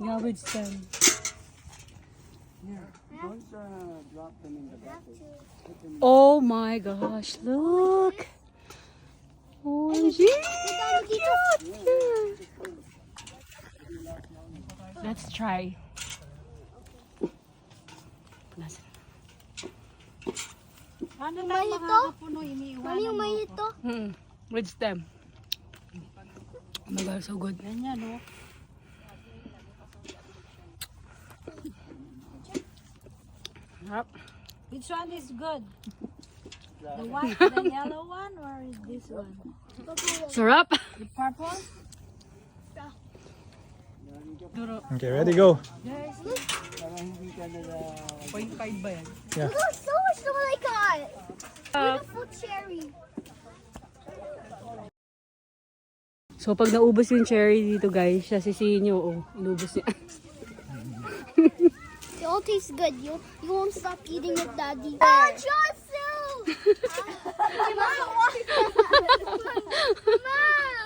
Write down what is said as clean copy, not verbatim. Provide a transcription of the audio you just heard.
Yeah, with stem. Don't drop them in the bucket. Oh my gosh, look. OMG, cute. Let's try. Ano May lang ito? makakapuno, iniiwanan Mami, yung may mo ito. With stem. Oh my god, so good. Ganyan, no? Yep. Which one is good? The white, the yellow one, or is this one? Sarap. The purple? Okay, ready, go. Guys, Para hindi ka nila... 0.5 ba yan? Yeah. Look how so much what I got. Beautiful cherry. So pag naubos yung cherry dito guys, sasisihin nyo, oh, inubos niya. It all tastes good. You won't stop eating it, Daddy. Oh, Josu! Mom!